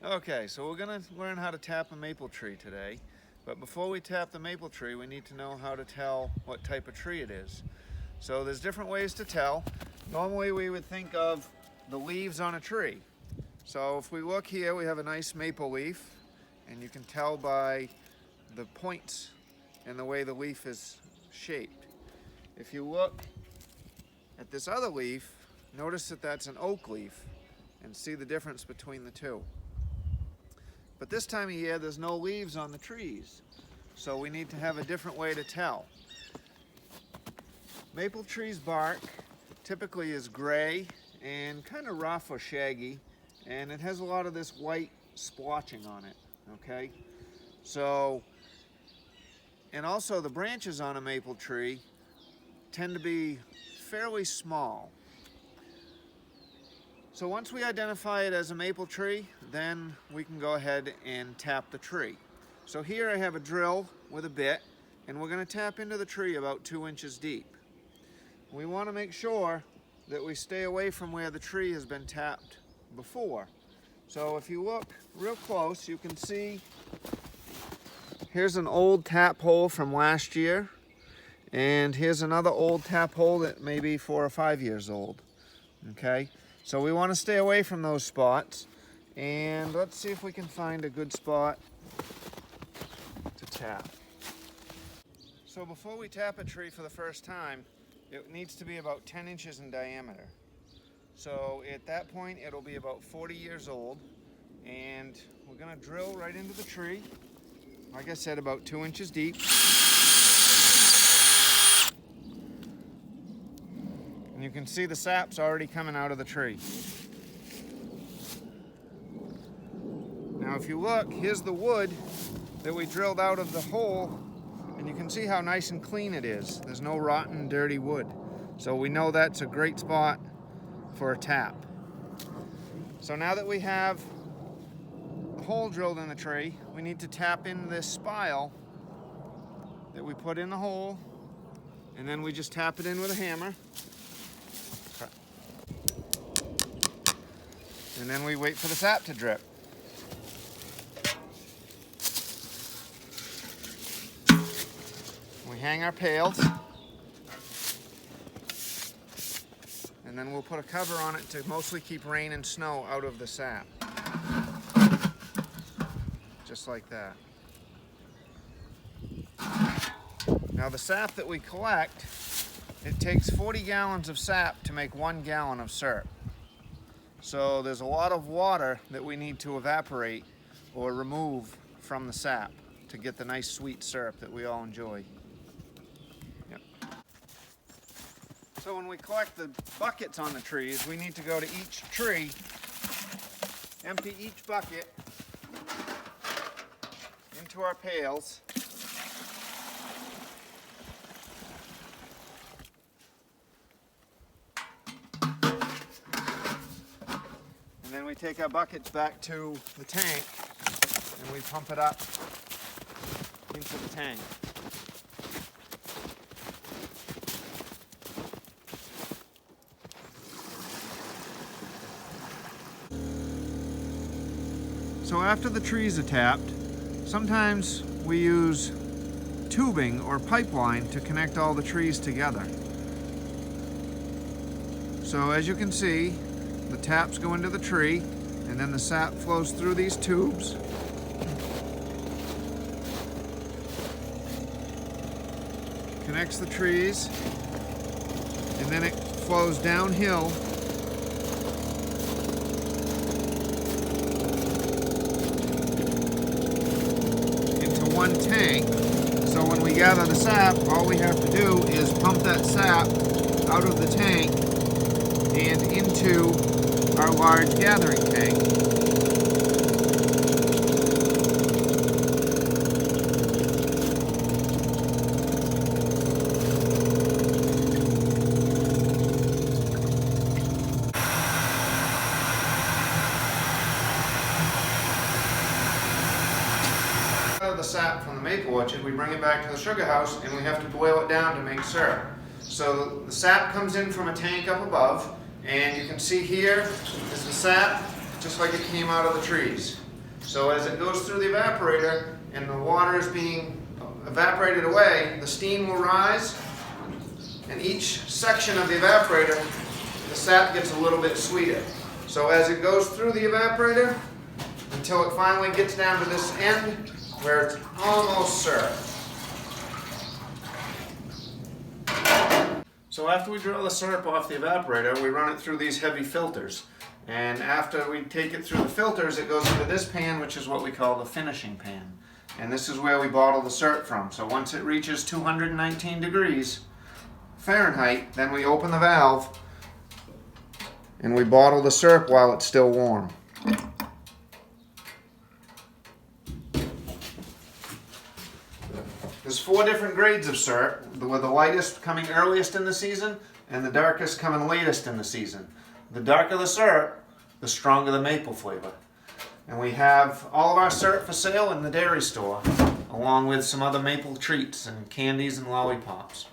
Okay, so we're going to learn how to tap a maple tree today. But before we tap the maple tree, we need to know how to tell what type of tree it is. So there's different ways to tell. Normally we would think of the leaves on a tree. So if we look here, we have a nice maple leaf, and you can tell by the points and the way the leaf is shaped. If you look at this other leaf, notice that that's an oak leaf, and see the difference between the two. But this time of year, there's no leaves on the trees, so we need to have a different way to tell. Maple trees' bark typically is gray and kind of rough or shaggy, and it has a lot of this white splotching on it, okay? So, and also the branches on a maple tree tend to be fairly small. So once we identify it as a maple tree, then we can go ahead and tap the tree. So here I have a drill with a bit, and we're going to tap into the tree about 2 inches deep. We want to make sure that we stay away from where the tree has been tapped before. So if you look real close, you can see here's an old tap hole from last year, and here's another old tap hole that may be 4 or 5 years old. Okay? So we want to stay away from those spots, and let's see if we can find a good spot to tap. So before we tap a tree for the first time, it needs to be about 10 inches in diameter. So at that point, it'll be about 40 years old, and we're going to drill right into the tree, like I said, about 2 inches deep. And you can see the sap's already coming out of the tree. Now if you look, here's the wood that we drilled out of the hole, and you can see how nice and clean it is. There's no rotten, dirty wood. So we know that's a great spot for a tap. So now that we have a hole drilled in the tree, we need to tap in this spile that we put in the hole, and then we just tap it in with a hammer. And then we wait for the sap to drip. We hang our pails, and then we'll put a cover on it to mostly keep rain and snow out of the sap. Just like that. Now the sap that we collect, it takes 40 gallons of sap to make 1 gallon of syrup. So there's a lot of water that we need to evaporate or remove from the sap to get the nice sweet syrup that we all enjoy. Yep. So when we collect the buckets on the trees, we need to go to each tree, empty each bucket into our pails, and then we take our buckets back to the tank and we pump it up into the tank. So after the trees are tapped, sometimes we use tubing or pipeline to connect all the trees together. So as you can see, the taps go into the tree, and then the sap flows through these tubes. Connects the trees, and then it flows downhill into one tank. So when we gather the sap, all we have to do is pump that sap out of the tank and into our large gathering tank. The sap from the maple orchard, we bring it back to the sugar house, and we have to boil it down to make syrup. So the sap comes in from a tank up above, and you can see here is the sap just like it came out of the trees. So as it goes through the evaporator and the water is being evaporated away, the steam will rise, and each section of the evaporator, the sap gets a little bit sweeter. So as it goes through the evaporator, until it finally gets down to this end where it's almost syrup. So after we draw the syrup off the evaporator, we run it through these heavy filters. And after we take it through the filters, it goes into this pan, which is what we call the finishing pan. And this is where we bottle the syrup from. So once it reaches 219 degrees Fahrenheit, then we open the valve and we bottle the syrup while it's still warm. There's 4 different grades of syrup, with the lightest coming earliest in the season and the darkest coming latest in the season. The darker the syrup, the stronger the maple flavor. And we have all of our syrup for sale in the dairy store, along with some other maple treats and candies and lollipops.